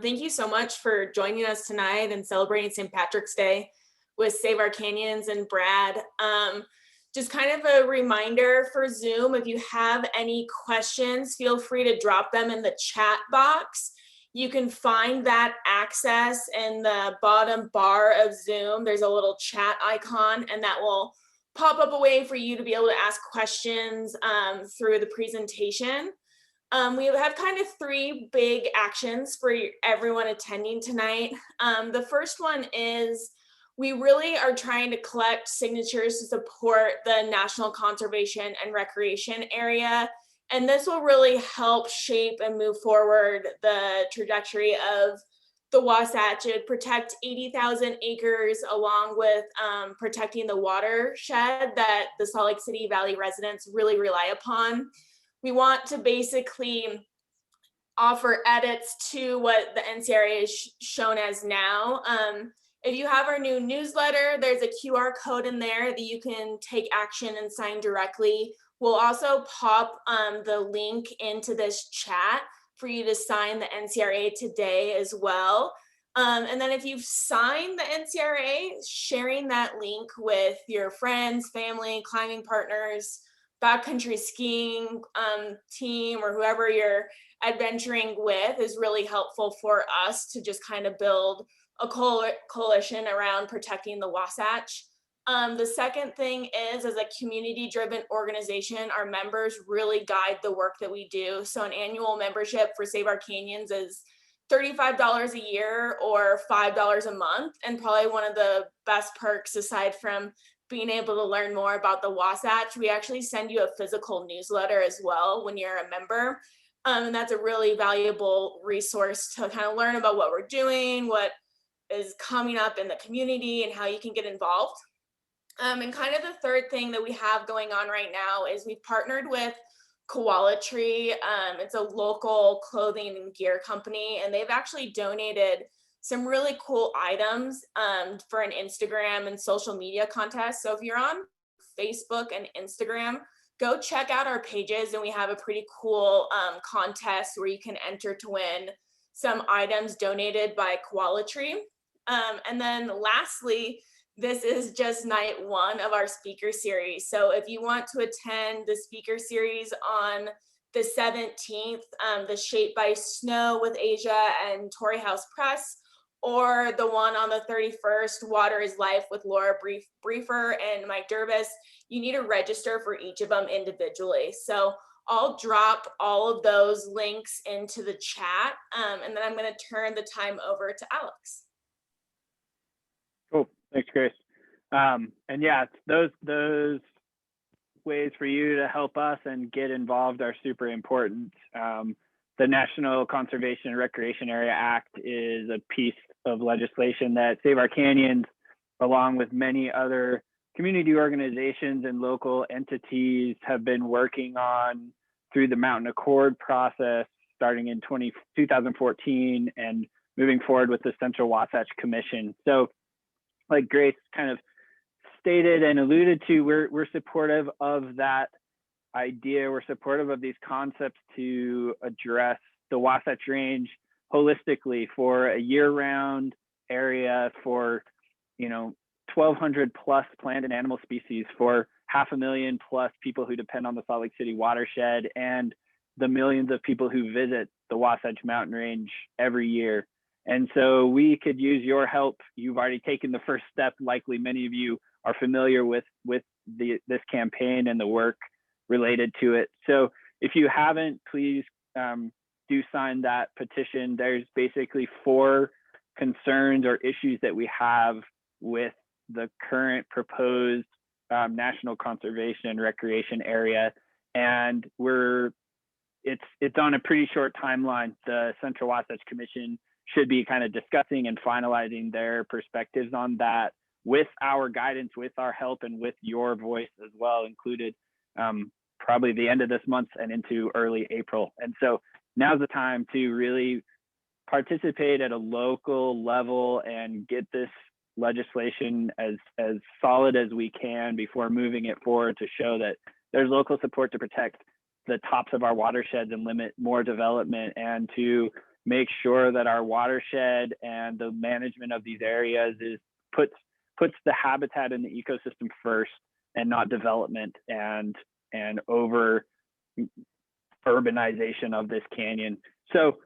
Thank you so much for joining us tonight and celebrating St. Patrick's Day with Save Our Canyons and Brad. Just kind of a reminder for Zoom, if you have any questions, feel free to drop them in the chat box. You can find that access in the bottom bar of Zoom. There's a little chat icon, and that will pop up a way for you to be able to ask questions through the presentation. We have kind of three big actions for everyone attending tonight. The first one is we really are trying to collect signatures to support the National Conservation and Recreation Area. And this will really help shape and move forward the trajectory of the Wasatch. It would protect 80,000 acres along with protecting the watershed that the Salt Lake City Valley residents really rely upon. We want to basically offer edits to what the NCRA is shown as now. If you have our new newsletter, there's a QR code in there that you can take action and sign directly. We'll also pop the link into this chat for you to sign the NCRA today as well. And then if you've signed the NCRA, sharing that link with your friends, family, climbing partners, backcountry skiing team, or whoever you're adventuring with is really helpful for us to just kind of build a coalition around protecting the Wasatch. The second thing is, as a community-driven organization, our members really guide the work that we do. So an annual membership for Save Our Canyons is $35 a year or $5 a month. And probably one of the best perks, aside from being able to learn more about the Wasatch, we actually send you a physical newsletter as well when you're a member. And that's a really valuable resource to kind of learn about what we're doing, what is coming up in the community, and how you can get involved. And kind of the third thing that we have going on right now is we've partnered with Koala-Tree. It's a local clothing and gear company, and they've actually donated some really cool items for an Instagram and social media contest. So if you're on Facebook and Instagram, go check out our pages, and we have a pretty cool contest where you can enter to win some items donated by Koala-Tree. And then lastly, this is just night one of our speaker series. So if you want to attend the speaker series on the 17th, the Shape by Snow with Asia and Torrey House Press, or the one on the 31st, Water is Life with Laura Briefer and Mike Durbus, you need to register for each of them individually. So I'll drop all of those links into the chat, and then I'm going to turn the time over to Alex. Cool, thanks, Grace. And yeah, those ways for you to help us and get involved are super important. The National Conservation and Recreation Area Act is a piece of legislation that Save Our Canyons, along with many other community organizations and local entities, have been working on through the Mountain Accord process starting in 2014 and moving forward with the Central Wasatch Commission. So like Grace kind of stated and alluded to, we're supportive of that idea. We're supportive of these concepts to address the Wasatch Range holistically for a year-round area, for 1,200 plus plant and animal species, for 500,000 plus people who depend on the Salt Lake City watershed, and the millions of people who visit the Wasatch Mountain Range every year. And so we could use your help. You've already taken the first step. Likely many of you are familiar with this campaign and the work related to it. So if you haven't, please do sign that petition. There's basically 4 concerns or issues that we have with the current proposed National Conservation and Recreation Area, and it's on a pretty short timeline. The Central Wasatch Commission should be kind of discussing and finalizing their perspectives on that with our guidance, with our help, and with your voice as well included, probably the end of this month and into early April. And so now's the time to really participate at a local level and get this legislation as solid as we can before moving it forward, to show that there's local support to protect the tops of our watersheds and limit more development, and to make sure that our watershed and the management of these areas puts the habitat and the ecosystem first, and not development and over urbanization of this canyon. So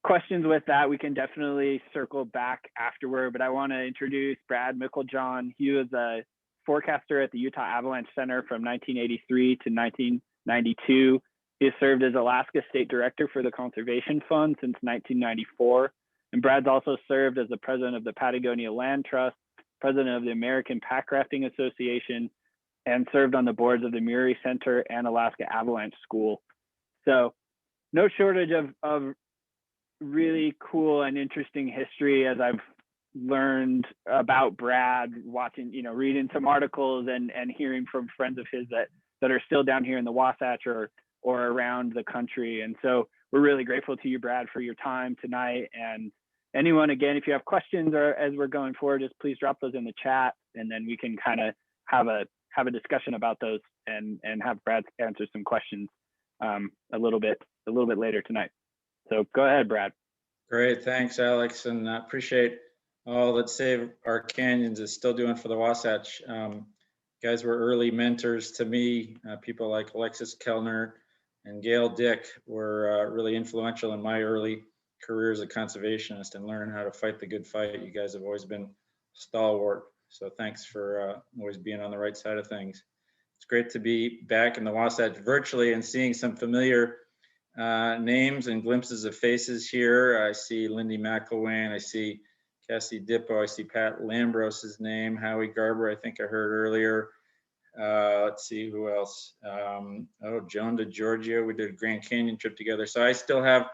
questions with that, we can definitely circle back afterward, but I want to introduce Brad Meiklejohn. He was a forecaster at the Utah Avalanche Center from 1983 to 1992. He has served as Alaska State Director for the Conservation Fund since 1994. And Brad's also served as the president of the Patagonia Land Trust, president of the American Packrafting Association, and served on the boards of the Murie Center and Alaska Avalanche School. So no shortage of really cool and interesting history as I've learned about Brad, watching, reading some articles and hearing from friends of his that are still down here in the Wasatch or around the country. And so we're really grateful to you, Brad, for your time tonight. And anyone, again, if you have questions or as we're going forward, just please drop those in the chat, and then we can kind of have a discussion about those and have Brad answer some questions a little bit later tonight. So go ahead, Brad. Great, thanks, Alex, and I appreciate all that Save Our Canyons is still doing for the Wasatch. Guys were early mentors to me. People like Alexis Kellner and Gail Dick were really influential in my early career as a conservationist and learning how to fight the good fight. You guys have always been stalwart, so thanks for always being on the right side of things. It's great to be back in the Wasatch virtually and seeing some familiar names and glimpses of faces here. I see Lindy McElwain, I see Cassie Dippo, I see Pat Lambros's name, Howie Garber, I think I heard earlier. Let's see who else. Joan DeGiorgio, we did a Grand Canyon trip together. So I still have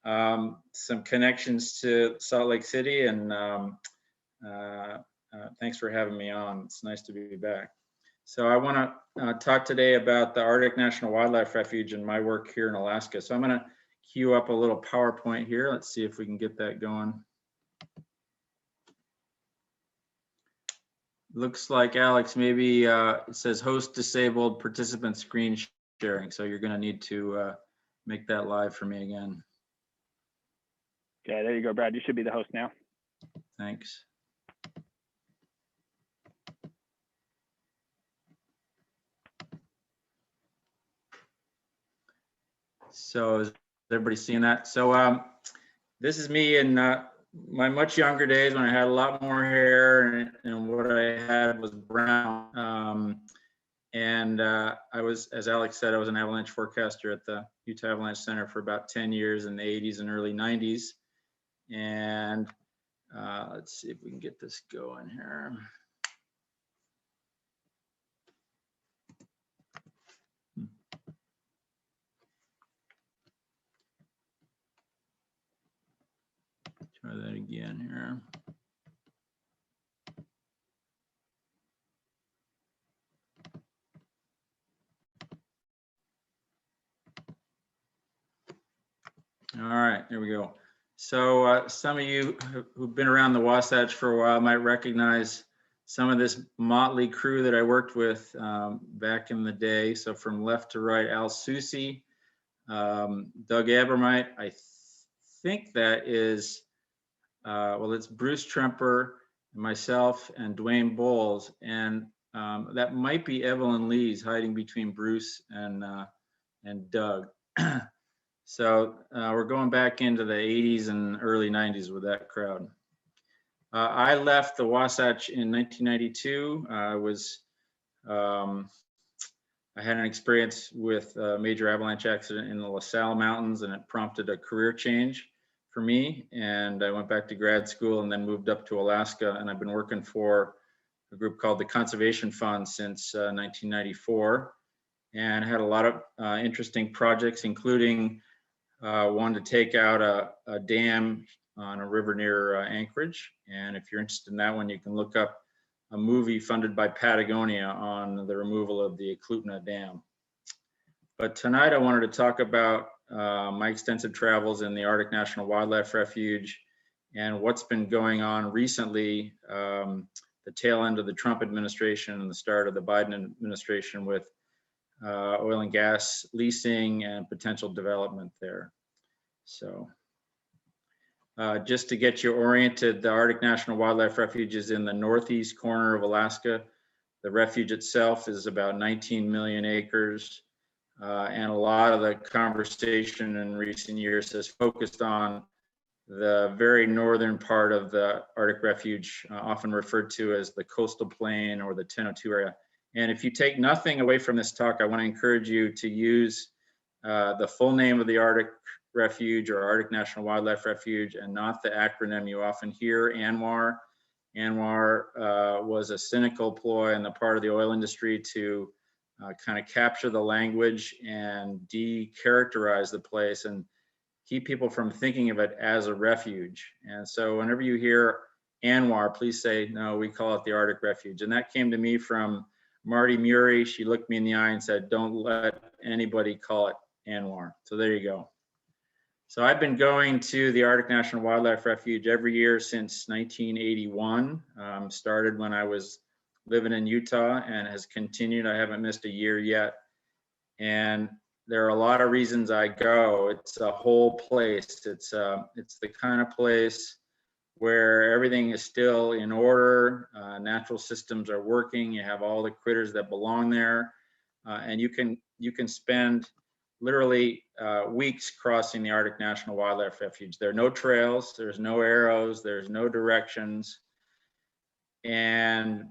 some connections to Salt Lake City, and thanks for having me on. It's nice to be back. So I want to talk today about the Arctic National Wildlife Refuge and my work here in Alaska. So I'm going to queue up a little PowerPoint here. Let's see if we can get that going. Looks like, Alex, maybe it says host disabled, participant screen sharing. So you're going to need to make that live for me again. Okay, there you go, Brad. You should be the host now. Thanks. So is everybody seeing that? So this is me in my much younger days when I had a lot more hair, and what I had was brown. I was, as Alex said, I was an avalanche forecaster at the Utah Avalanche Center for about 10 years in the 80s and early 90s. And let's see if we can get this going here. Try that again here. All right, there we go. So some of you who've been around the Wasatch for a while might recognize some of this motley crew that I worked with back in the day. So from left to right, Al Susi, Doug Abermite. I think that is, well, it's Bruce Tremper, myself, and Dwayne Bowles. And that might be Evelyn Lees hiding between Bruce and Doug. So we're going back into the 80s and early 90s with that crowd. I left the Wasatch in 1992. I had an experience with a major avalanche accident in the La Salle Mountains, and it prompted a career change for me. And I went back to grad school and then moved up to Alaska. And I've been working for a group called the Conservation Fund since 1994. And I had a lot of interesting projects, including one to take out a dam on a river near Anchorage. And if you're interested in that one, you can look up a movie funded by Patagonia on the removal of the Eklutna Dam. But tonight I wanted to talk about my extensive travels in the Arctic National Wildlife Refuge and what's been going on recently, the tail end of the Trump administration and the start of the Biden administration with oil and gas leasing and potential development there. So Just to get you oriented, the Arctic National Wildlife Refuge is in the northeast corner of Alaska. The refuge itself is about 19 million acres. And a lot of the conversation in recent years has focused on the very northern part of the Arctic Refuge, often referred to as the coastal plain or the 1002 area. And if you take nothing away from this talk, I want to encourage you to use the full name of the Arctic Refuge or Arctic National Wildlife Refuge and not the acronym you often hear, ANWR. ANWR was a cynical ploy on the part of the oil industry to kind of capture the language and de-characterize the place and keep people from thinking of it as a refuge. And so whenever you hear ANWR, please say, no, we call it the Arctic Refuge. And that came to me from Marty Murie. She looked me in the eye and said, don't let anybody call it ANWR. So there you go. So I've been going to the Arctic National Wildlife Refuge every year since 1981. Started when I was living in Utah and has continued. I haven't missed a year yet. And there are a lot of reasons I go. It's a whole place. It's the kind of place where everything is still in order. Natural systems are working. You have all the critters that belong there. And you can spend literally weeks crossing the Arctic National Wildlife Refuge. There are no trails, there's no arrows, there's no directions. And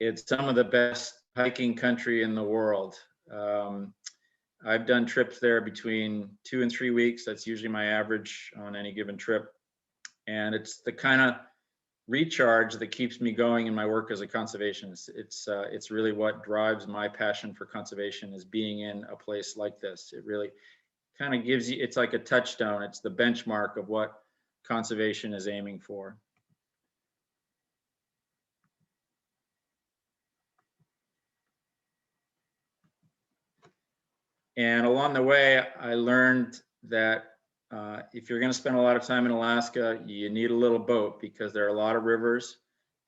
it's some of the best hiking country in the world. I've done trips there between 2 and 3 weeks. That's usually my average on any given trip. And it's the kind of recharge that keeps me going in my work as a conservationist. It's really what drives my passion for conservation, is being in a place like this. It really kind of gives you, it's like a touchstone. It's the benchmark of what conservation is aiming for. And along the way, I learned that if you're going to spend a lot of time in Alaska, you need a little boat because there are a lot of rivers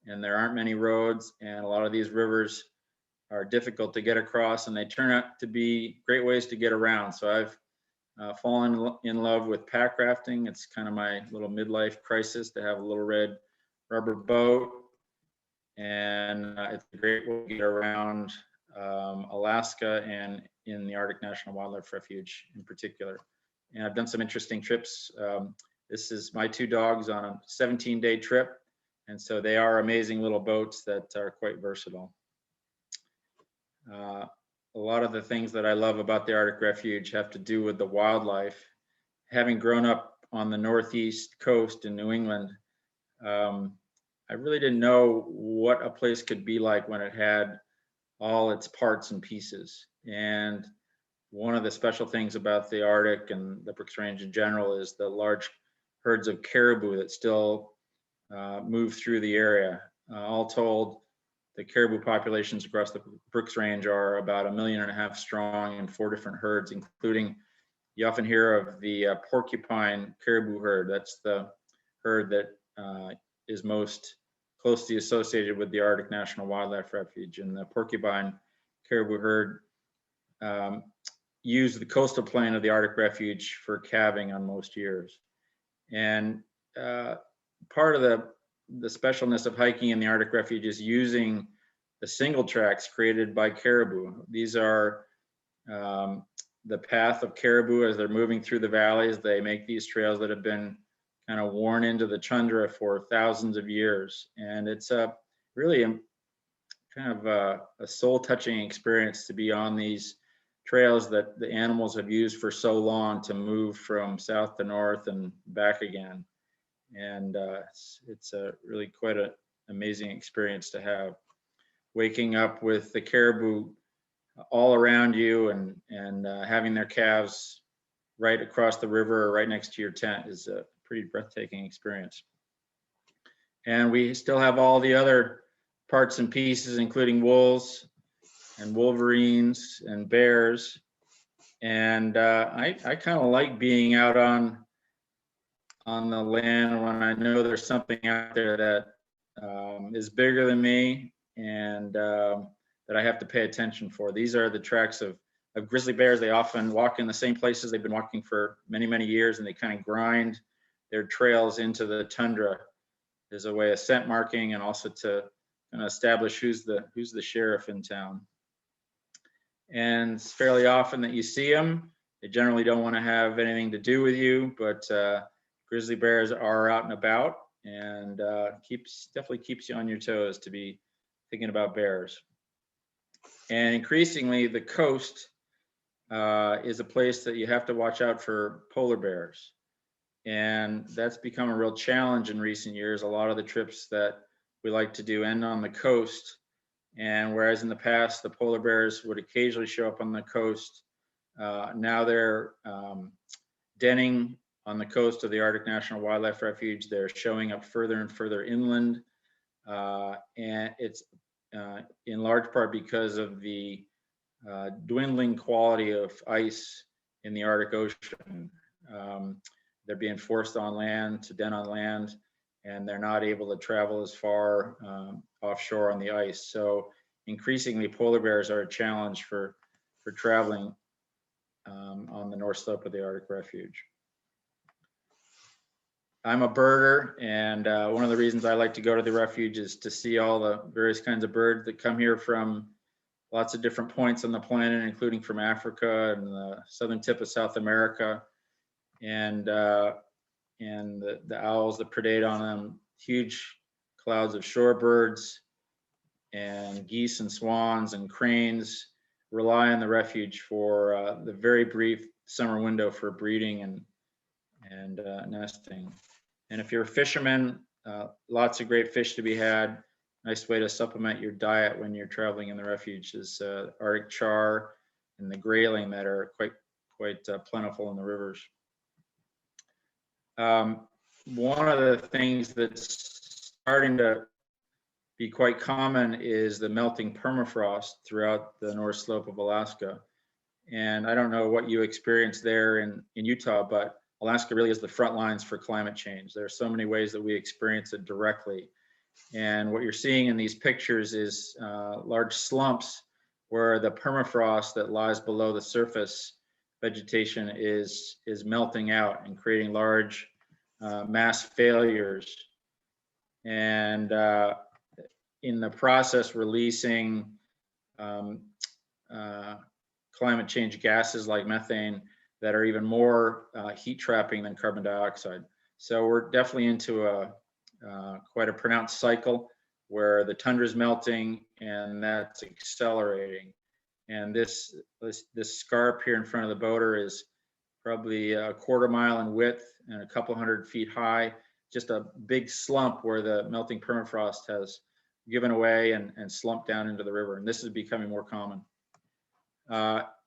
and there aren't many roads. And a lot of these rivers are difficult to get across, and they turn out to be great ways to get around. So I've fallen in love with packrafting. It's kind of my little midlife crisis to have a little red rubber boat. And it's a great way to get around Alaska and in the Arctic National Wildlife Refuge in particular. And I've done some interesting trips. This is my 2 dogs on a 17-day trip. And so they are amazing little boats that are quite versatile. A lot of the things that I love about the Arctic Refuge have to do with the wildlife. Having grown up on the northeast coast in New England, I really didn't know what a place could be like when it had all its parts and pieces. And one of the special things about the Arctic and the Brooks Range in general is the large herds of caribou that still move through the area. All told, the caribou populations across the Brooks Range are about 1.5 million strong in 4 different herds, including, you often hear of the Porcupine caribou herd. That's the herd that is most closely associated with the Arctic National Wildlife Refuge. And the Porcupine caribou herd use the coastal plain of the Arctic Refuge for calving on most years. And part of the specialness of hiking in the Arctic Refuge is using the single tracks created by caribou. These are the path of caribou as they're moving through the valleys. They make these trails that have been kind of worn into the tundra for thousands of years. And it's really kind of a soul-touching experience to be on these trails that the animals have used for so long to move from south to north and back again. And it's really quite an amazing experience to have. Waking up with the caribou all around you and having their calves right across the river or right next to your tent is a pretty breathtaking experience. And we still have all the other parts and pieces, including wolves and wolverines and bears. And I kind of like being out on the land when I know there's something out there that is bigger than me and that I have to pay attention for. These are the tracks of grizzly bears. They often walk in the same places they've been walking for many, many years, and they kind of grind their trails into the tundra as a way of scent marking and also to kind of establish who's the sheriff in town. And it's fairly often that you see them. They generally don't want to have anything to do with you, but grizzly bears are out and about, and definitely keeps you on your toes to be thinking about bears. And increasingly, the coast is a place that you have to watch out for polar bears. And that's become a real challenge in recent years. A lot of the trips that we like to do end on the coast. And whereas in the past, the polar bears would occasionally show up on the coast, now they're denning on the coast of the Arctic National Wildlife Refuge. They're showing up further and further inland. And it's in large part because of the dwindling quality of ice in the Arctic Ocean. They're being forced on land to den on land, and they're not able to travel as far offshore on the ice. So increasingly, polar bears are a challenge for traveling on the north slope of the Arctic Refuge. I'm a birder, and one of the reasons I like to go to the refuge is to see all the various kinds of birds that come here from lots of different points on the planet, including from Africa and the southern tip of South America. And the owls that predate on them, huge clouds of shorebirds and geese and swans and cranes rely on the refuge for the very brief summer window for breeding and nesting. And if you're a fisherman, lots of great fish to be had. Nice way to supplement your diet when you're traveling in the refuge is Arctic char and the grayling that are quite plentiful in the rivers. One of the things that's starting to be quite common is the melting permafrost throughout the north slope of Alaska. And I don't know what you experience there in Utah, but Alaska really is the front lines for climate change. There are so many ways that we experience it directly. And what you're seeing in these pictures is large slumps where the permafrost that lies below the surface vegetation is melting out and creating large mass failures. And in the process, releasing climate change gases like methane that are even more heat trapping than carbon dioxide. So we're definitely into quite a pronounced cycle where the tundra is melting and that's accelerating. And this scarp here in front of the boater is probably a quarter mile in width and a couple 100 feet high, just a big slump where the melting permafrost has given away and slumped down into the river. And this is becoming more common.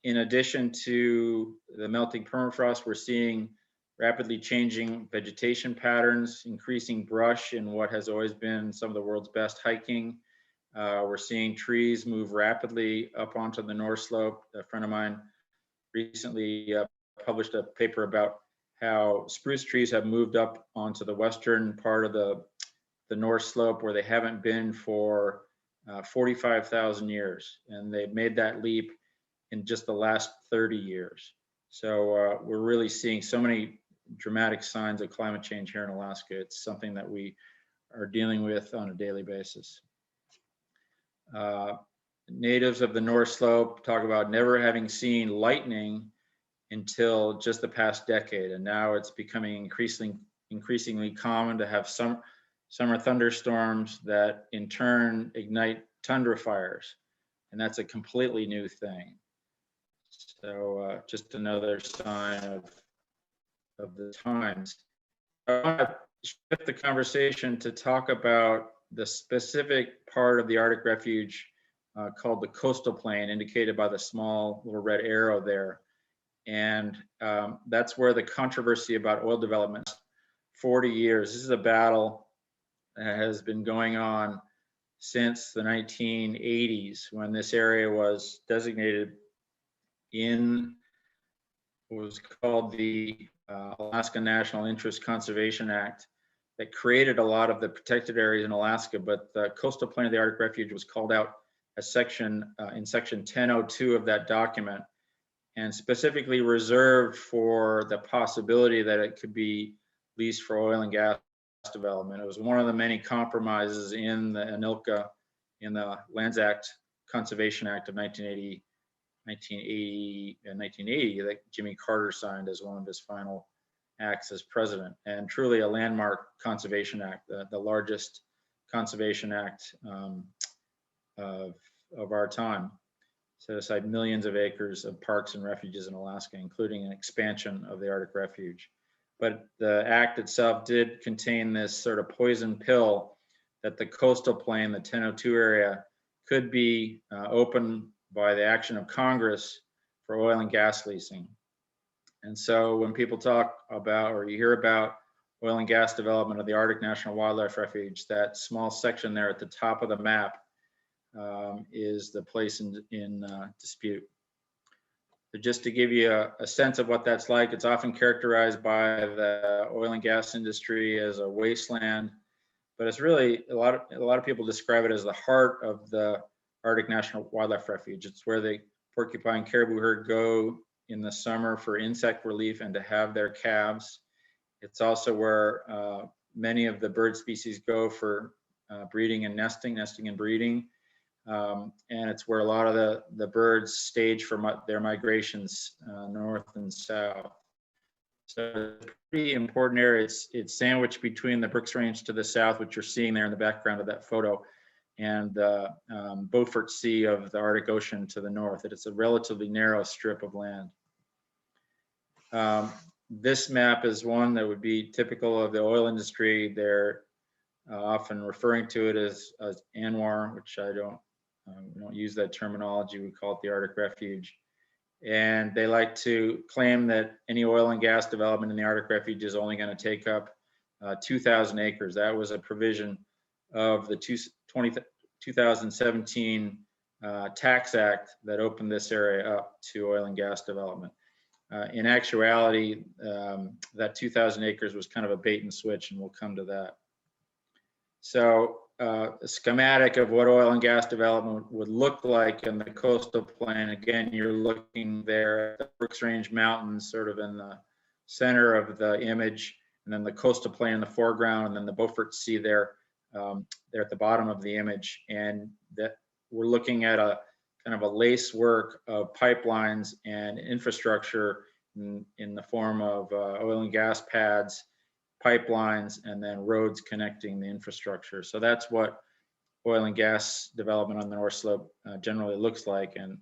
In addition to the melting permafrost, we're seeing rapidly changing vegetation patterns, increasing brush in what has always been some of the world's best hiking. We're seeing trees move rapidly up onto the north slope. A friend of mine recently published a paper about how spruce trees have moved up onto the western part of the north slope where they haven't been for 45,000 years. And they've made that leap in just the last 30 years. So we're really seeing so many dramatic signs of climate change here in Alaska. It's something that we are dealing with on a daily basis. Natives of the North Slope talk about never having seen lightning until just the past decade, and now it's becoming increasingly common to have summer thunderstorms that in turn ignite tundra fires, and that's a completely new thing. So just another sign of the times. I want to shift the conversation to talk about the specific part of the Arctic Refuge called the coastal plain, indicated by the small little red arrow there. And that's where the controversy about oil development, 40 years. This is a battle that has been going on since the 1980s, when this area was designated in what was called the Alaska National Interest Conservation Act, that created a lot of the protected areas in Alaska. But the coastal plain of the Arctic Refuge was called out as in section 1002 of that document, and specifically reserved for the possibility that it could be leased for oil and gas development. It was one of the many compromises in the ANILCA, in the Lands Act, Conservation Act of 1980 that Jimmy Carter signed as one of his final acts as president, and truly a landmark conservation act, the largest conservation act of our time. Set aside millions of acres of parks and refuges in Alaska, including an expansion of the Arctic Refuge. But the act itself did contain this sort of poison pill that the coastal plain, the 1002 area, could be open by the action of Congress for oil and gas leasing. And so when people talk about, or you hear about oil and gas development of the Arctic National Wildlife Refuge, that small section there at the top of the map is the place in dispute. So just to give you a sense of what that's like, it's often characterized by the oil and gas industry as a wasteland, but it's really a lot of people describe it as the heart of the Arctic National Wildlife Refuge. It's where the porcupine caribou herd go in the summer for insect relief and to have their calves. It's also where many of the bird species go for breeding and nesting and breeding. And it's where a lot of the birds stage for their migrations north and south. So it's a pretty important area. It's sandwiched between the Brooks Range to the south, which you're seeing there in the background of that photo, and the Beaufort Sea of the Arctic Ocean to the north. It's a relatively narrow strip of land. This map is one that would be typical of the oil industry. They're often referring to it as ANWR, which we don't use that terminology. We call it the Arctic Refuge. And they like to claim that any oil and gas development in the Arctic Refuge is only going to take up 2,000 acres. That was a provision of the 2017 Tax Act that opened this area up to oil and gas development. In actuality, that 2,000 acres was kind of a bait and switch, and we'll come to that. So a schematic of what oil and gas development would look like in the coastal plain. Again, you're looking there at the Brooks Range Mountains, sort of in the center of the image, and then the coastal plain in the foreground, and then the Beaufort Sea there, there at the bottom of the image. And that we're looking at a kind of a lace work of pipelines and infrastructure in the form of oil and gas pads, pipelines, and then roads connecting the infrastructure. So that's what oil and gas development on the North Slope generally looks like. And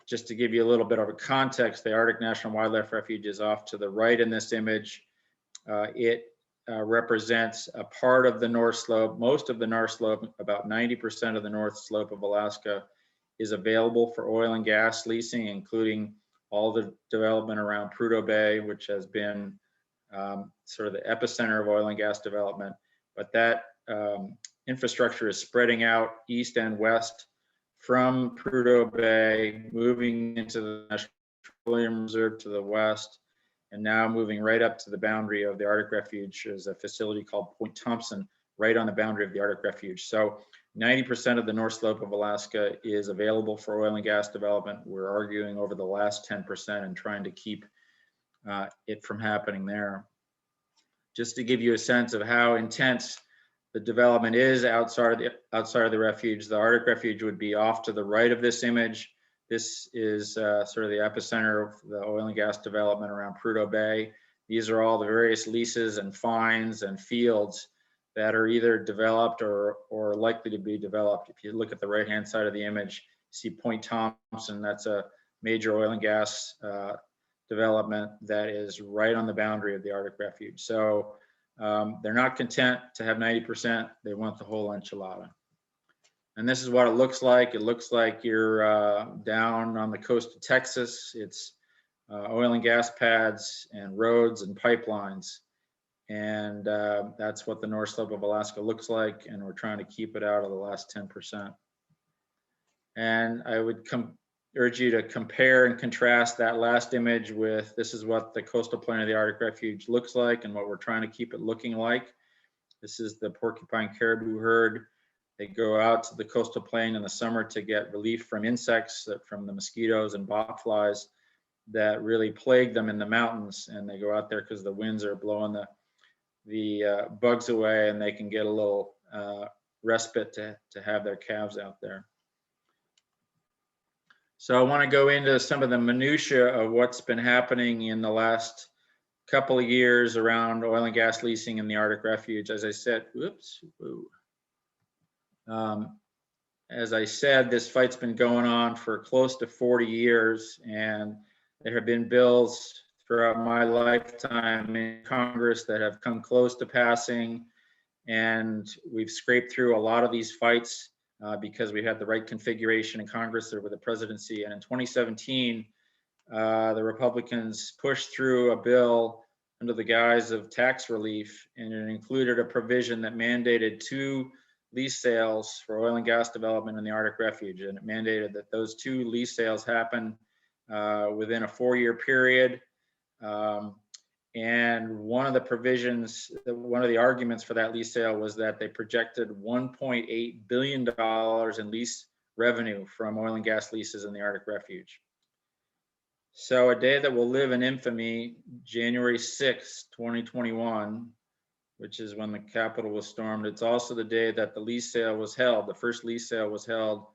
just to give you a little bit of a context, the Arctic National Wildlife Refuge is off to the right in this image. It represents a part of the North Slope. Most of the North Slope, about 90% of the North Slope of Alaska, is available for oil and gas leasing, including all the development around Prudhoe Bay, which has been sort of the epicenter of oil and gas development. But that infrastructure is spreading out east and west from Prudhoe Bay, moving into the National Petroleum Reserve to the west, and now moving right up to the boundary of the Arctic Refuge. There's a facility called Point Thompson right on the boundary of the Arctic Refuge. So 90% of the North Slope of Alaska is available for oil and gas development. We're arguing over the last 10% and trying to keep it from happening there. Just to give you a sense of how intense the development is outside of the refuge, the Arctic Refuge would be off to the right of this image. This is sort of the epicenter of the oil and gas development around Prudhoe Bay. These are all the various leases and fines and fields that are either developed or likely to be developed. If you look at the right-hand side of the image, you see Point Thompson. That's a major oil and gas development that is right on the boundary of the Arctic Refuge. So they're not content to have 90%. They want the whole enchilada. And this is what it looks like. It looks like you're down on the coast of Texas. It's oil and gas pads and roads and pipelines. And that's what the North Slope of Alaska looks like. And we're trying to keep it out of the last 10%. And I would urge you to compare and contrast that last image with this is what the coastal plain of the Arctic Refuge looks like and what we're trying to keep it looking like. This is the porcupine caribou herd. They go out to the coastal plain in the summer to get relief from insects, from the mosquitoes and botflies that really plague them in the mountains. And they go out there because the winds are blowing the the bugs away and they can get a little respite to have their calves out there. So I want to go into some of the minutia of what's been happening in the last couple of years around oil and gas leasing in the Arctic Refuge. As I said, as I said, this fight's been going on for close to 40 years, and there have been bills throughout my lifetime in Congress that have come close to passing, and we've scraped through a lot of these fights because we had the right configuration in Congress or with the presidency. And in 2017, the Republicans pushed through a bill under the guise of tax relief, and it included a provision that mandated 2 lease sales for oil and gas development in the Arctic Refuge. And it mandated that those 2 lease sales happen within a 4-year period. And one of the provisions, one of the arguments for that lease sale was that they projected $1.8 billion in lease revenue from oil and gas leases in the Arctic Refuge. So a day that will live in infamy, January 6, 2021, which is when the Capitol was stormed. It's also the day that the lease sale was held. The first lease sale was held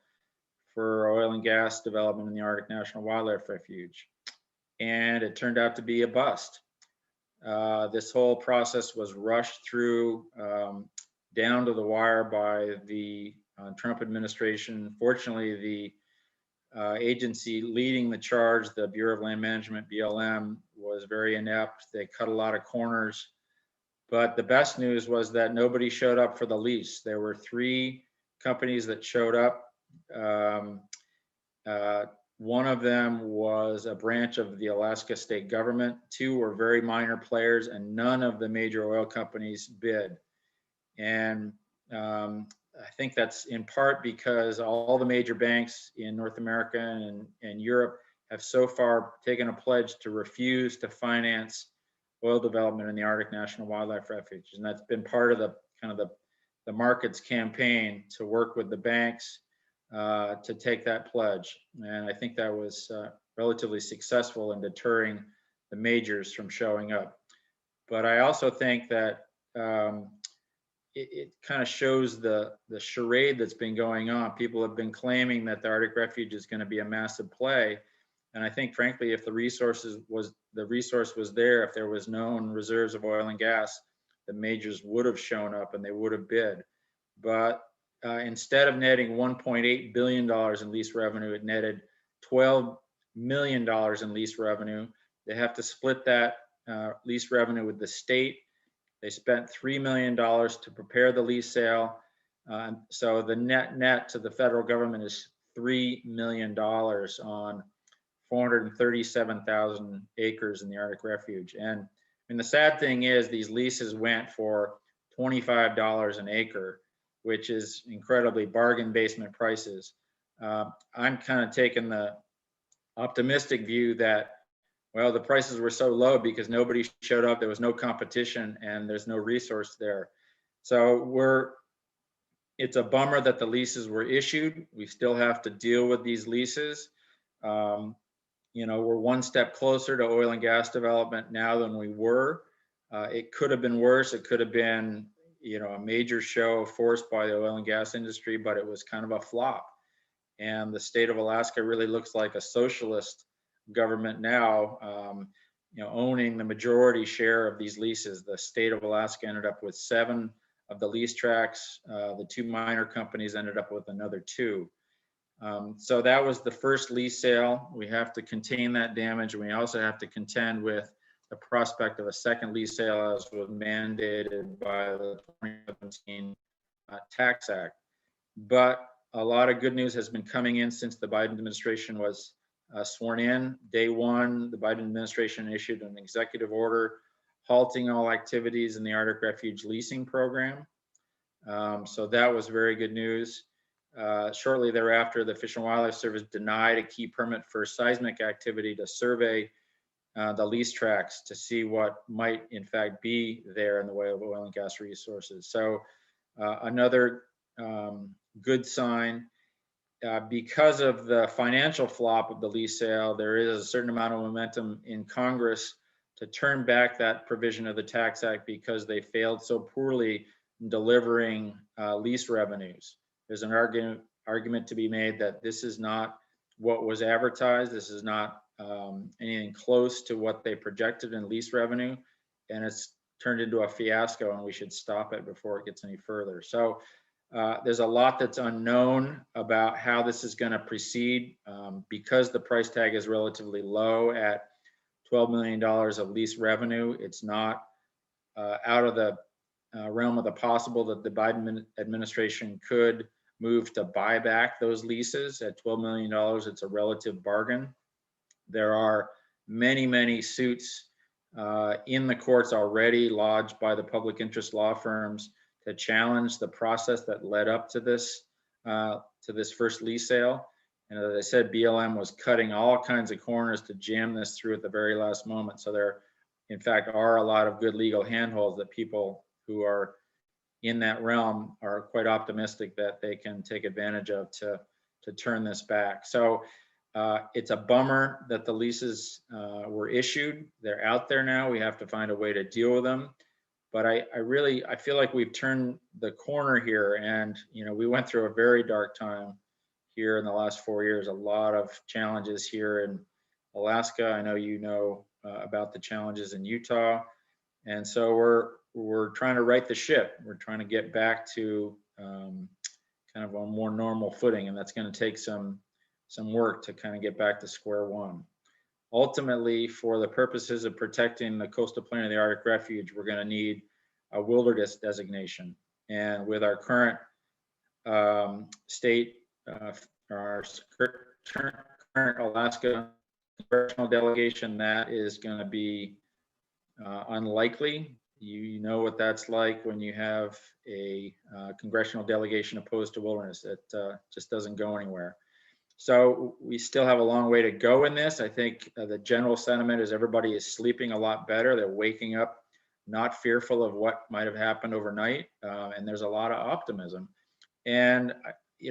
for oil and gas development in the Arctic National Wildlife Refuge. And it turned out to be a bust. This whole process was rushed through down to the wire by the Trump administration. Fortunately, the agency leading the charge, the Bureau of Land Management, BLM, was very inept. They cut a lot of corners. But the best news was that nobody showed up for the lease. There were 3 companies that showed up. One of them was a branch of the Alaska state government. 2 were very minor players, and none of the major oil companies bid. And I think that's in part because all the major banks in North America and Europe have so far taken a pledge to refuse to finance oil development in the Arctic National Wildlife Refuge. And that's been part of the market's campaign to work with the banks to take that pledge. And I think that was relatively successful in deterring the majors from showing up. But I also think that it kind of shows the charade that's been going on. People have been claiming that the Arctic Refuge is going to be a massive play. And I think, frankly, if the resource was there, if there was known reserves of oil and gas, the majors would have shown up and they would have bid. But instead of netting $1.8 billion in lease revenue, it netted $12 million in lease revenue. They have to split that lease revenue with the state. They spent $3 million to prepare the lease sale. So the net to the federal government is $3 million on 437,000 acres in the Arctic Refuge. And the sad thing is these leases went for $25 an acre, which is incredibly bargain basement prices. I'm kind of taking the optimistic view that, well, the prices were so low because nobody showed up, there was no competition, and there's no resource there. So it's a bummer that the leases were issued. We still have to deal with these leases. We're one step closer to oil and gas development now than we were. It could have been worse. It could have been, a major show forced by the oil and gas industry, but it was kind of a flop. And the state of Alaska really looks like a socialist government now, owning the majority share of these leases. The state of Alaska ended up with 7 of the lease tracts. The 2 minor companies ended up with another 2. So that was the first lease sale. We have to contain that damage. We also have to contend with the prospect of a second lease sale as was mandated by the 2017 Tax Act. But a lot of good news has been coming in since the Biden administration was sworn in. Day one, the Biden administration issued an executive order halting all activities in the Arctic Refuge leasing program. So that was very good news. Shortly thereafter, the Fish and Wildlife Service denied a key permit for seismic activity to survey the lease tracts to see what might in fact be there in the way of oil and gas resources. So another good sign. Because of the financial flop of the lease sale, there is a certain amount of momentum in Congress turn back that provision of the Tax Act because they failed so poorly in delivering lease revenues. There's an argument to be made that this is not what was advertised. This is not anything close to what they projected in lease revenue, and it's turned into a fiasco, and we should stop it before it gets any further. So there's a lot that's unknown about how this is going to proceed because the price tag is relatively low at $12 million of lease revenue. It's not out of the realm of the possible that the Biden administration could move to buy back those leases at $12 million. It's a relative bargain. There are many, many suits in the courts already lodged by the public interest law firms to challenge the process that led up to this first lease sale. And as I said, BLM was cutting all kinds of corners to jam this through at the very last moment. So there, in fact, are a lot of good legal handholds that people who are in that realm are quite optimistic that they can take advantage of to turn this back. So it's a bummer that the leases were issued. They're out there now. We have to find a way to deal with them. But I feel like we've turned the corner here, and we went through a very dark time here in the last 4 years. A lot of challenges here in Alaska. I know you know about the challenges in Utah, and so we're trying to right the ship. We're trying to get back to kind of a more normal footing, and that's going to take some work to kind of get back to square one. Ultimately, for the purposes of protecting the coastal plain of the Arctic Refuge, we're going to need a wilderness designation. And with our current state, our current Alaska congressional delegation, that is going to be unlikely. You know what that's like when you have a congressional delegation opposed to wilderness. It just doesn't go anywhere. So we still have a long way to go in this. I think the general sentiment is everybody is sleeping a lot better. They're waking up not fearful of what might have happened overnight. And there's a lot of optimism. And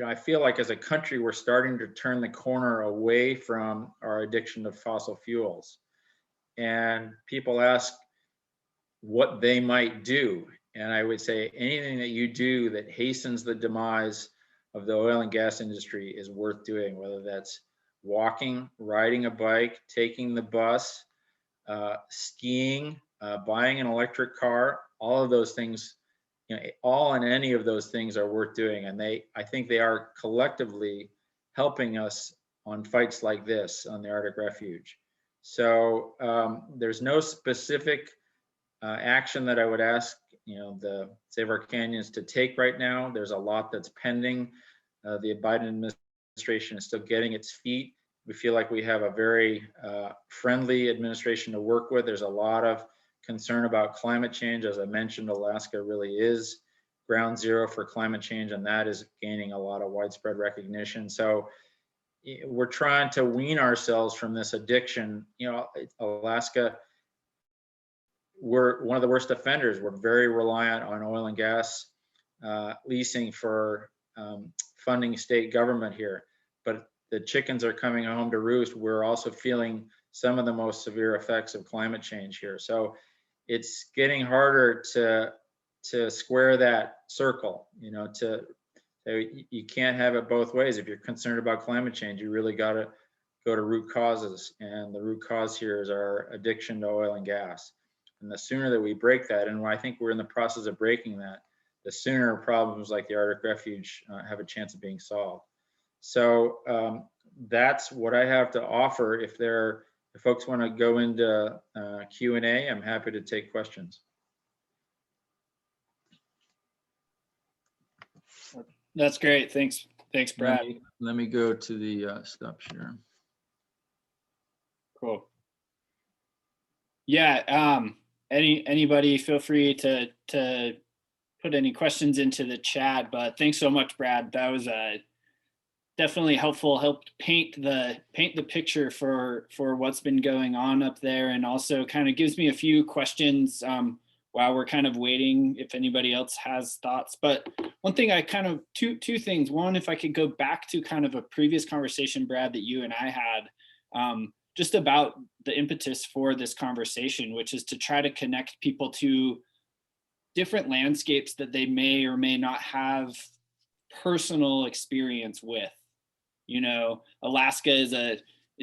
I feel like as a country, we're starting to turn the corner away from our addiction to fossil fuels. And people ask what they might do. And I would say anything that you do that hastens the demise of the oil and gas industry is worth doing, whether that's walking, riding a bike, taking the bus, skiing, buying an electric car. All of those things, all and any of those things are worth doing. And I think they are collectively helping us on fights like this on the Arctic Refuge. So there's no specific action that I would ask the Save Our Canyons to take right now. There's a lot that's pending. The Biden administration is still getting its feet. We feel like we have a very friendly administration to work with. There's a lot of concern about climate change. As I mentioned, Alaska really is ground zero for climate change, and that is gaining a lot of widespread recognition. So we're trying to wean ourselves from this addiction. Alaska, we're one of the worst offenders. We're very reliant on oil and gas leasing for funding state government here, but the chickens are coming home to roost. We're also feeling some of the most severe effects of climate change here. So it's getting harder to square that circle. You can't have it both ways. If you're concerned about climate change, you really got to go to root causes, and the root cause here is our addiction to oil and gas. And the sooner that we break that, and I think we're in the process of breaking that, the sooner problems like the Arctic Refuge have a chance of being solved. So that's what I have to offer. If folks want to go into Q&A, I'm happy to take questions. That's great. Thanks, Brad. Let me go to the stop share. Cool. Yeah. Anybody feel free to put any questions into the chat, but thanks so much, Brad. That was definitely helpful, helped paint the picture for what's been going on up there, and also kind of gives me a few questions while we're kind of waiting if anybody else has thoughts. But one thing two things. One, if I could go back to kind of a previous conversation, Brad, that you and I had, just about the impetus for this conversation, which is to try to connect people to different landscapes that they may or may not have personal experience with. You know, Alaska is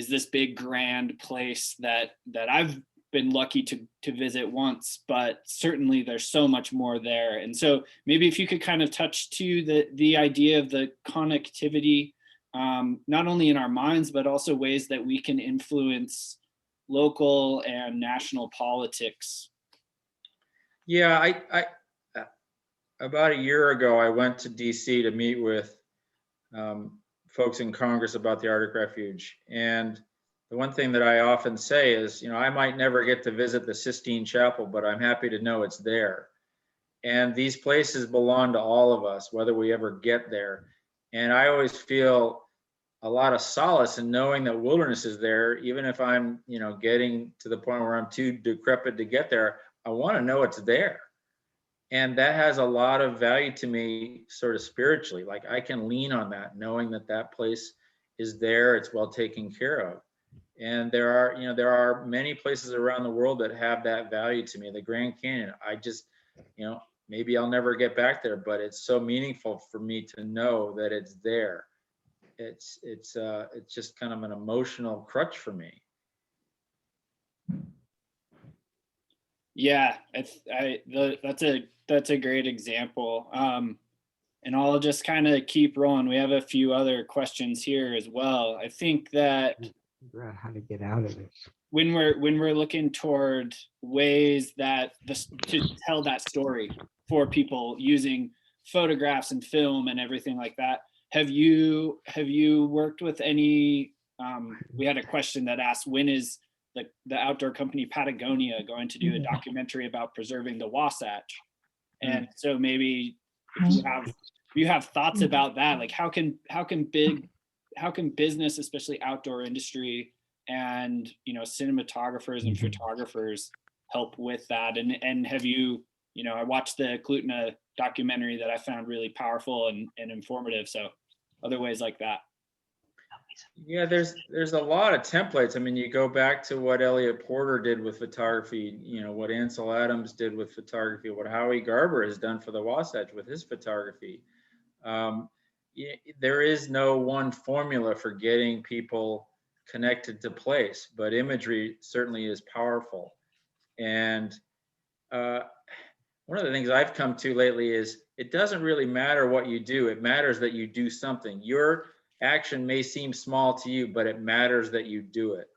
this big grand place that I've been lucky to visit once, but certainly there's so much more there. And so maybe if you could kind of touch to the idea of the connectivity, not only in our minds, but also ways that we can influence local and national politics. Yeah, I about a year ago, I went to DC to meet with folks in Congress about the Arctic Refuge. And the one thing that I often say is, you know, I might never get to visit the Sistine Chapel, but I'm happy to know it's there. And these places belong to all of us, whether we ever get there. And I always feel a lot of solace in knowing that wilderness is there, even if I'm, you know, getting to the point where I'm too decrepit to get there. I want to know it's there. And that has a lot of value to me, sort of spiritually. Like I can lean on that, knowing that that place is there, it's well taken care of. And there are many places around the world that have that value to me. The Grand Canyon, I just, you know, maybe I'll never get back there, but it's so meaningful for me to know that it's there. It's just kind of an emotional crutch for me. Yeah, that's a great example. And I'll just kind of keep rolling. We have a few other questions here as well. I think that Figure out how to get out of this. when we're looking toward ways that to tell that story for people using photographs and film and everything like that, have you worked with any? We had a question that asked, when is the outdoor company Patagonia going to do a documentary about preserving the Wasatch? And so maybe if you have thoughts about that, like how can business, especially outdoor industry, and you know, cinematographers and photographers help with that? And have you know, I watched the Klutna documentary that I found really powerful and informative. So other ways like that. Yeah, there's a lot of templates. I mean, you go back to what Elliot Porter did with photography, you know, what Ansel Adams did with photography, what Howie Garber has done for the Wasatch with his photography. There is no one formula for getting people connected to place, but imagery certainly is powerful. And one of the things I've come to lately is it doesn't really matter what you do. It matters that you do something. Your action may seem small to you, but it matters that you do it.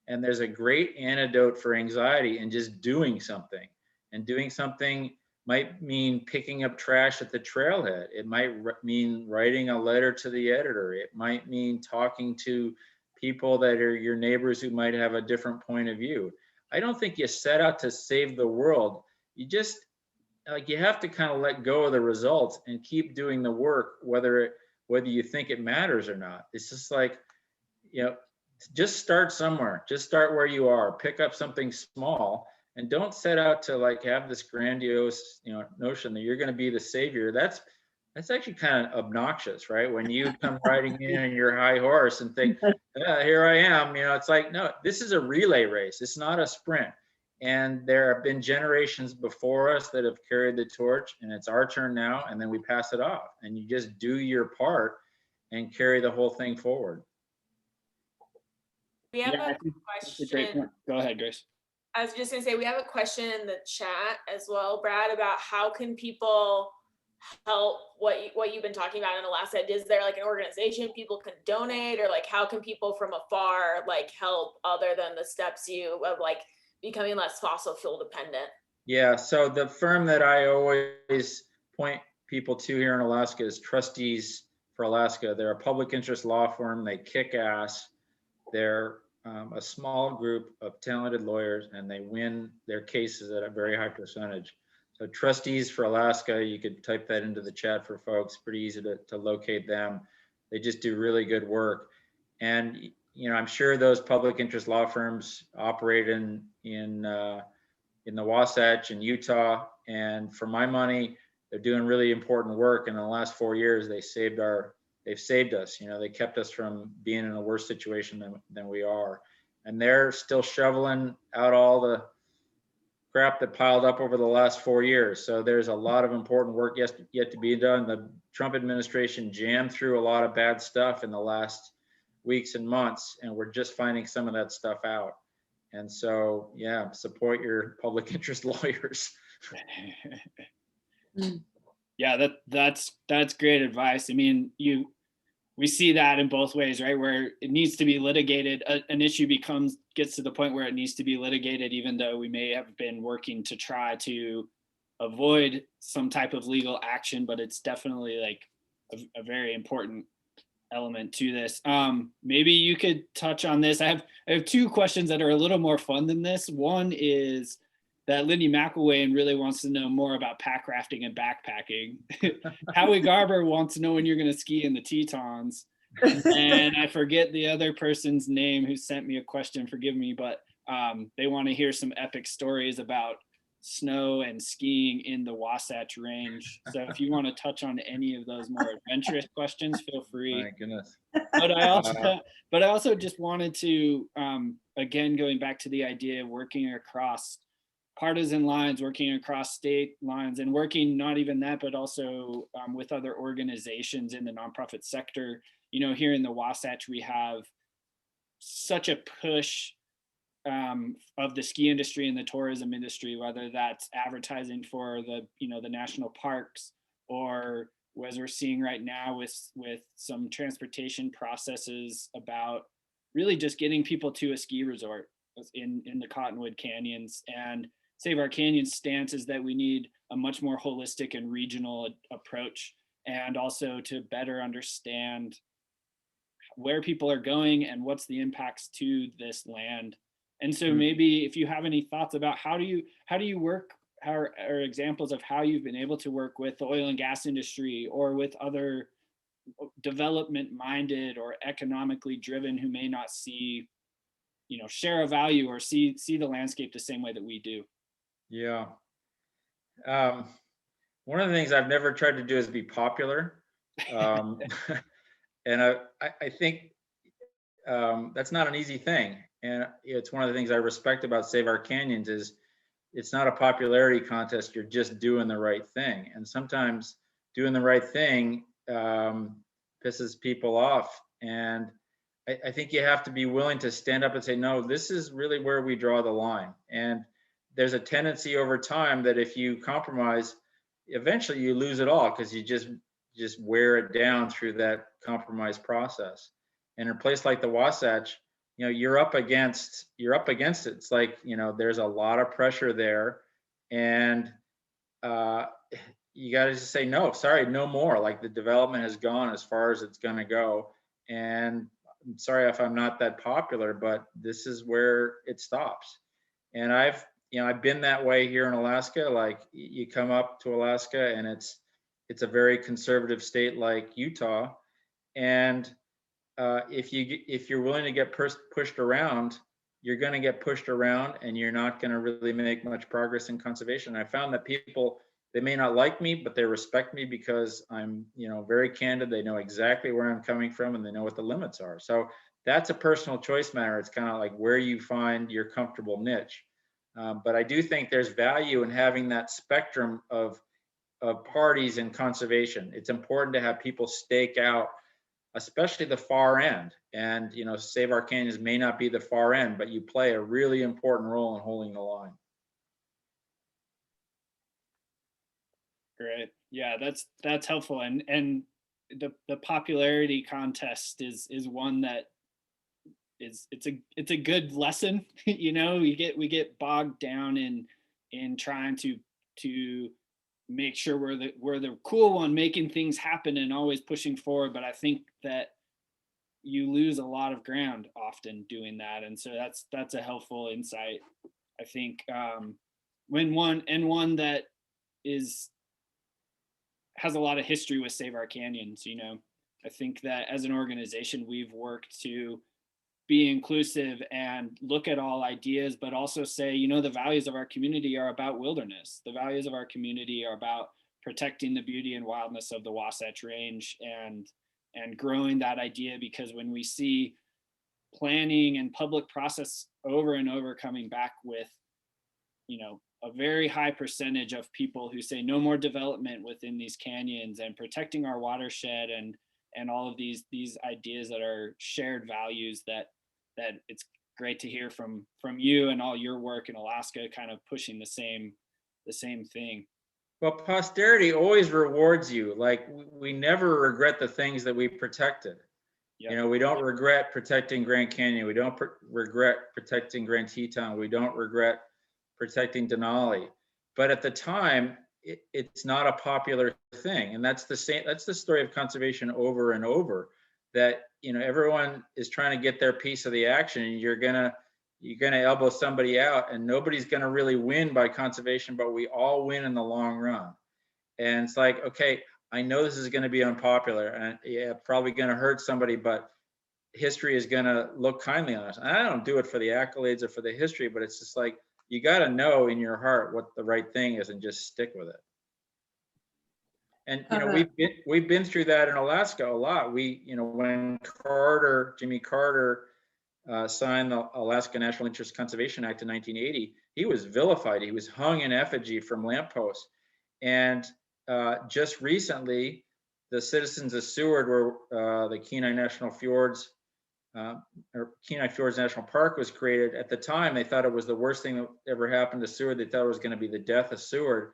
And there's a great antidote for anxiety in just doing something. And doing something might mean picking up trash at the trailhead. It might mean writing a letter to the editor. It might mean talking to people that are your neighbors who might have a different point of view. I don't think you set out to save the world. You just, like, you have to kind of let go of the results and keep doing the work, whether you think it matters or not. It's just like, you know, just start somewhere. Just start where you are. Pick up something small, and don't set out to like have this grandiose, you know, notion that you're going to be the savior. That's actually kind of obnoxious, right? When you come riding in on your high horse and think, here I am, you know, it's like, no, this is a relay race. It's not a sprint. And there have been generations before us that have carried the torch, and it's our turn now, and then we pass it off. And you just do your part and carry the whole thing forward. We have Yeah, a that's a great question. point. Go ahead, Grace. I was just gonna say, we have a question in the chat as well, Brad, about how can people help what you've been talking about in Alaska? Is there like an organization people can donate, or like how can people from afar like help other than the steps of like becoming less fossil fuel dependent? Yeah, so the firm that I always point people to here in Alaska is Trustees for Alaska. They're a public interest law firm. They kick ass. They're a small group of talented lawyers, and they win their cases at a very high percentage. So Trustees for Alaska, you could type that into the chat for folks. Pretty easy to locate them. They just do really good work. And you know, I'm sure those public interest law firms operate in the Wasatch in Utah, and for my money, they're doing really important work. And in the last 4 years, they've saved us. You know, they kept us from being in a worse situation than we are. and they're still shoveling out all the crap that piled up over the last 4 years. So there's a lot of important work yet to be done. The Trump administration jammed through a lot of bad stuff in the last weeks and months, and we're just finding some of that stuff out. And so, yeah, support your public interest lawyers. Yeah, that's great advice. I mean, we see that in both ways, right? Where it needs to be litigated, an issue gets to the point where it needs to be litigated, even though we may have been working to try to avoid some type of legal action, but it's definitely like a very important element to this. Maybe you could touch on this. I have two questions that are a little more fun than this. One is that Lindy McElwain really wants to know more about pack rafting and backpacking. Howie Garber wants to know when you're going to ski in the Tetons. And I forget the other person's name who sent me a question, forgive me, but they want to hear some epic stories about snow and skiing in the Wasatch Range. So if you want to touch on any of those more adventurous questions, feel free. My goodness. But I also just wanted to, again, going back to the idea of working across partisan lines, working across state lines, and working not even that, but also with other organizations in the nonprofit sector. You know, here in the Wasatch, we have such a push of the ski industry and the tourism industry, whether that's advertising for the national parks, or as we're seeing right now with some transportation processes about really just getting people to a ski resort in the Cottonwood Canyons. And Save Our Canyons stance is that we need a much more holistic and regional approach, and also to better understand where people are going and what's the impacts to this land. And so maybe if you have any thoughts about how do you work, or examples of how you've been able to work with the oil and gas industry or with other development minded or economically driven who may not see, share a value or see the landscape the same way that we do. Yeah. One of the things I've never tried to do is be popular. And I think that's not an easy thing. And it's one of the things I respect about Save Our Canyons is it's not a popularity contest. You're just doing the right thing. And sometimes doing the right thing pisses people off. And I think you have to be willing to stand up and say, no, this is really where we draw the line. And there's a tendency over time that if you compromise, eventually you lose it all, because you just wear it down through that compromise process. And in a place like the Wasatch, you're up against it. It's like, there's a lot of pressure there, and you got to just say, no, sorry, no more. Like, the development has gone as far as it's going to go. And I'm sorry if I'm not that popular, but this is where it stops. And I've been that way here in Alaska. Like, you come up to Alaska and it's a very conservative state like Utah. And if you're willing to get pushed around, you're going to get pushed around, and you're not going to really make much progress in conservation. I found that people, they may not like me, but they respect me because I'm, very candid. They know exactly where I'm coming from, and they know what the limits are. So that's a personal choice matter. It's kind of like where you find your comfortable niche. But I do think there's value in having that spectrum of parties in conservation. It's important to have people stake out, especially the far end. And, Save Our Canyons may not be the far end, but you play a really important role in holding the line. Great. Yeah, that's helpful. And the popularity contest is one that it's a good lesson. We get bogged down in trying to make sure we're the cool one, making things happen and always pushing forward. But I think that you lose a lot of ground often doing that. And so that's a helpful insight. I think one that has a lot of history with Save Our Canyons. I think that as an organization, we've worked to be inclusive and look at all ideas, but also say, the values of our community are about wilderness. The values of our community are about protecting the beauty and wildness of the Wasatch Range and growing that idea, because when we see planning and public process over and over coming back with, a very high percentage of people who say no more development within these canyons and protecting our watershed and all of these ideas that are shared values that it's great to hear from you and all your work in Alaska, kind of pushing the same thing. Well, posterity always rewards you. Like, we never regret the things that we protected. Yep. We don't regret protecting Grand Canyon. We don't regret protecting Grand Teton. We don't regret protecting Denali. But at the time, it's not a popular thing. And that's the story of conservation over and over, that, everyone is trying to get their piece of the action, and you're gonna elbow somebody out, and nobody's gonna really win by conservation, but we all win in the long run. And it's like, okay, I know this is gonna be unpopular, and yeah, probably gonna hurt somebody, but history is gonna look kindly on us. And I don't do it for the accolades or for the history, but it's just like, you got to know in your heart what the right thing is and just stick with it. And we've been through that in Alaska a lot. When Jimmy Carter signed the Alaska National Interest Conservation Act in 1980, he was vilified. He was hung in effigy from lampposts. And just recently, the citizens of Seward, where the Kenai National Fjords or Kenai Fjords National Park was created, at the time they thought it was the worst thing that ever happened to Seward. They thought it was going to be the death of Seward,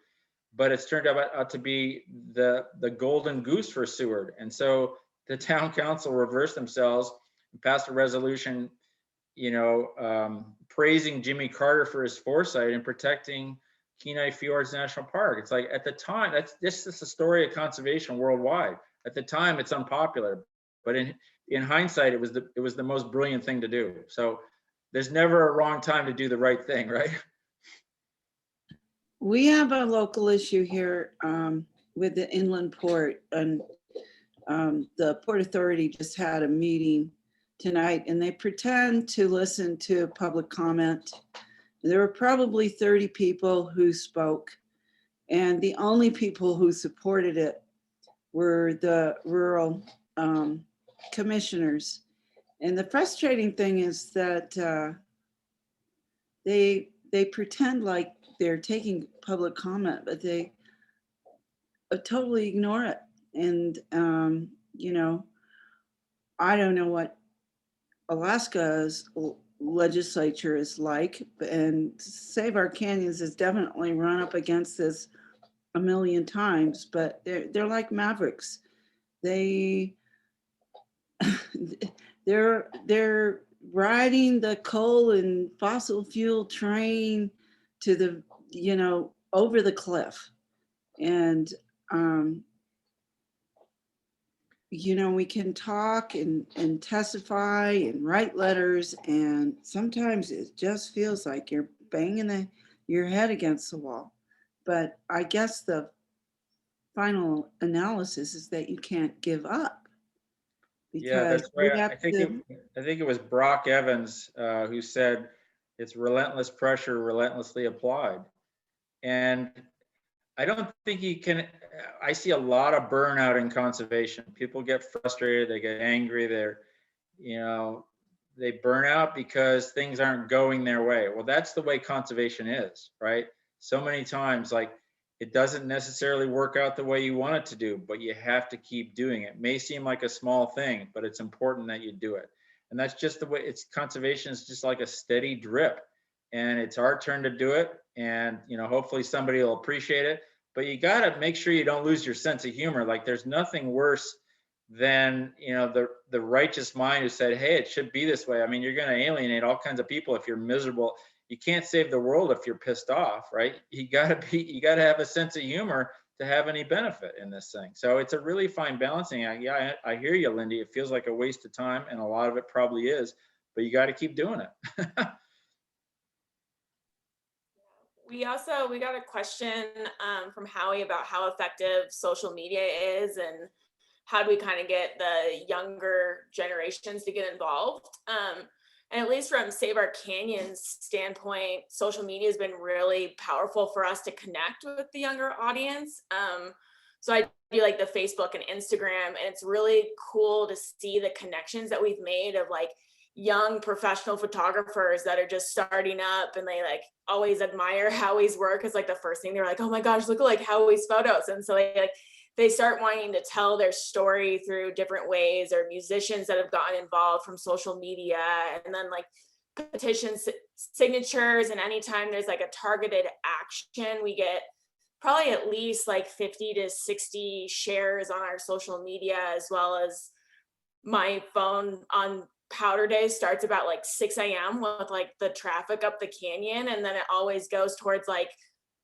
but it's turned out to be the golden goose for Seward. And so the town council reversed themselves and passed a resolution, praising Jimmy Carter for his foresight in protecting Kenai Fjords National Park. It's like, at the time, this is the story of conservation worldwide. At the time, it's unpopular, but in hindsight, it was the most brilliant thing to do. So there's never a wrong time to do the right thing, right? We have a local issue here with the inland port, and the Port Authority just had a meeting tonight, and they pretend to listen to public comment. There were probably 30 people who spoke, and the only people who supported it were the rural commissioners. And the frustrating thing is that they pretend like they're taking public comment, but they totally ignore it. And I don't know what Alaska's legislature is like, and Save Our Canyons has definitely run up against this a million times, but they're like mavericks. They're riding the coal and fossil fuel train to the over the cliff. And we can talk and testify and write letters, and sometimes it just feels like you're banging your head against the wall. But I guess the final analysis is that you can't give up. Yeah, that's right. I think it was Brock Evans who said, it's relentless pressure, relentlessly applied. And I don't think you can. I see a lot of burnout in conservation. People get frustrated, they get angry, they burn out because things aren't going their way. Well, that's the way conservation is, right? So many times, like, it doesn't necessarily work out the way you want it to do, but you have to keep doing it. It may seem like a small thing, but it's important that you do it. And that's just the way conservation is, just like a steady drip. And it's our turn to do it. And, hopefully somebody will appreciate it. But you got to make sure you don't lose your sense of humor. Like, there's nothing worse than, the righteous mind who said, hey, it should be this way. I mean, you're going to alienate all kinds of people if you're miserable. You can't save the world if you're pissed off, right? You got to have a sense of humor to have any benefit in this thing. So it's a really fine balancing act. Yeah, I hear you, Lindy. It feels like a waste of time, and a lot of it probably is, but you got to keep doing it. We got a question from Howie about how effective social media is, and how do we kind of get the younger generations to get involved. And at least from Save Our Canyons standpoint, social media has been really powerful for us to connect with the younger audience. So I do like the Facebook and Instagram, and it's really cool to see the connections that we've made of, like, young professional photographers that are just starting up, and they like always admire Howie's work. It's like the first thing they're like, oh my gosh, look at like Howie's photos. And so they start wanting to tell their story through different ways, or musicians that have gotten involved from social media, and then like petitions, signatures. And anytime there's like a targeted action, we get probably at least like 50 to 60 shares on our social media, as well as my phone on powder day starts about like 6 a.m. with like the traffic up the canyon. And then it always goes towards like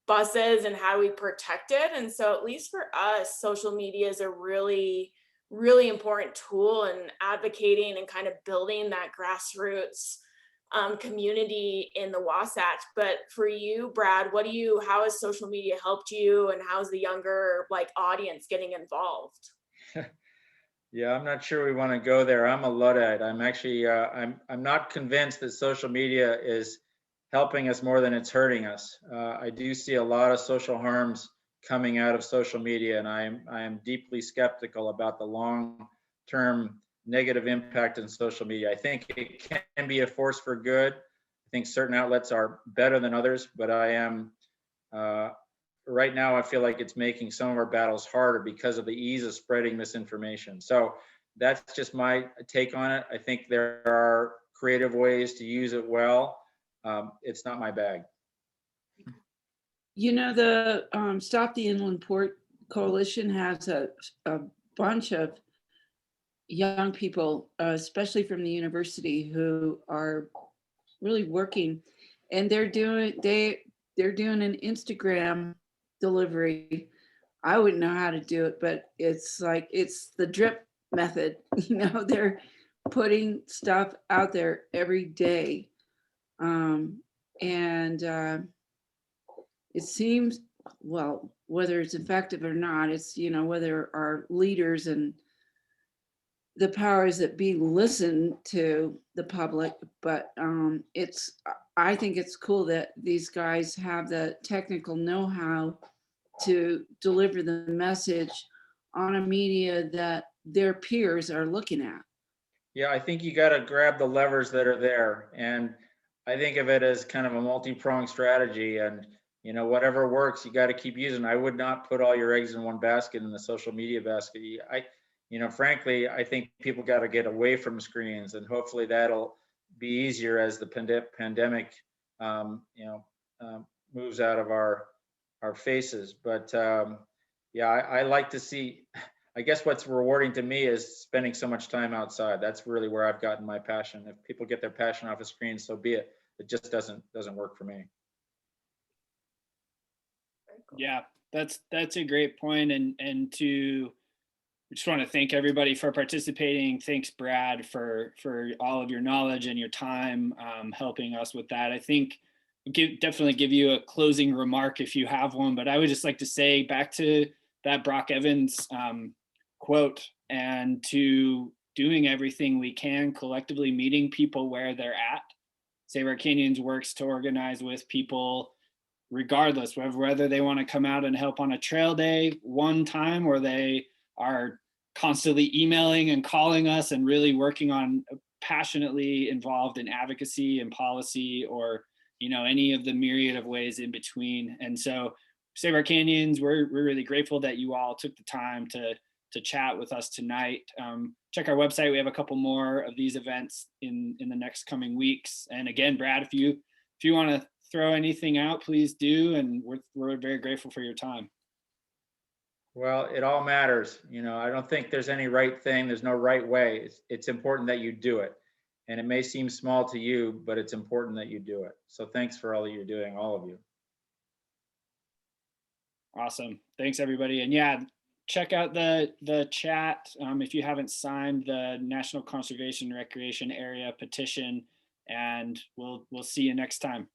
buses and how we protect it. And so at least for us, social media is a really, really important tool in advocating and kind of building that grassroots community in the Wasatch. But for you, Brad, how has social media helped you, and how's the younger like audience getting involved? Yeah, I'm not sure we want to go there. I'm a Luddite. I'm actually, I'm not convinced that social media is helping us more than it's hurting us. I do see a lot of social harms coming out of social media, and I am deeply skeptical about the long-term negative impact on social media. I think it can be a force for good. I think certain outlets are better than others, but I am, right now, I feel like it's making some of our battles harder because of the ease of spreading misinformation. So that's just my take on it. I think there are creative ways to use it well. It's not my bag. You know, the Stop the Inland Port Coalition has a bunch of young people, especially from the university, who are really working, and they're doing an Instagram delivery. I wouldn't know how to do it, but it's the drip method. You know, they're putting stuff out there every day. It seems, well, whether it's effective or not, it's, you know, whether our leaders and the powers that be listen to the public. But I think it's cool that these guys have the technical know-how to deliver the message on a media that their peers are looking at. Yeah, I think you got to grab the levers that are there. And I think of it as kind of a multi-pronged strategy, and, you know, whatever works, you got to keep using. I would not put all your eggs in one basket, in the social media basket. You know, frankly, I think people got to get away from screens, and hopefully that'll be easier as the pandemic, moves out of our faces. But yeah, I like to see, I guess what's rewarding to me is spending so much time outside. That's really where I've gotten my passion. If people get their passion off a screen, so be it. It just doesn't work for me. Yeah, that's a great point. And I just want to thank everybody for participating. Thanks, Brad, for all of your knowledge and your time helping us with that. I think definitely give you a closing remark if you have one, but I would just like to say back to that Brock Evans quote, and to doing everything we can, collectively meeting people where they're at. Save Our Canyons works to organize with people regardless, whether they want to come out and help on a trail day one time, or they are constantly emailing and calling us and really working on, passionately involved in advocacy and policy, or, you know, any of the myriad of ways in between. And so Save Our Canyons, we're really grateful that you all took the time to chat with us tonight. Check our website. We have a couple more of these events in the next coming weeks. And again, Brad, if you want to throw anything out, please do. And we're very grateful for your time. Well, it all matters. You know, I don't think there's any right thing. There's no right way. It's important that you do it. And it may seem small to you, but it's important that you do it. So thanks for all that you're doing, all of you. Awesome. Thanks, everybody. And yeah, check out the chat if you haven't signed the National Conservation Recreation Area petition, and we'll see you next time.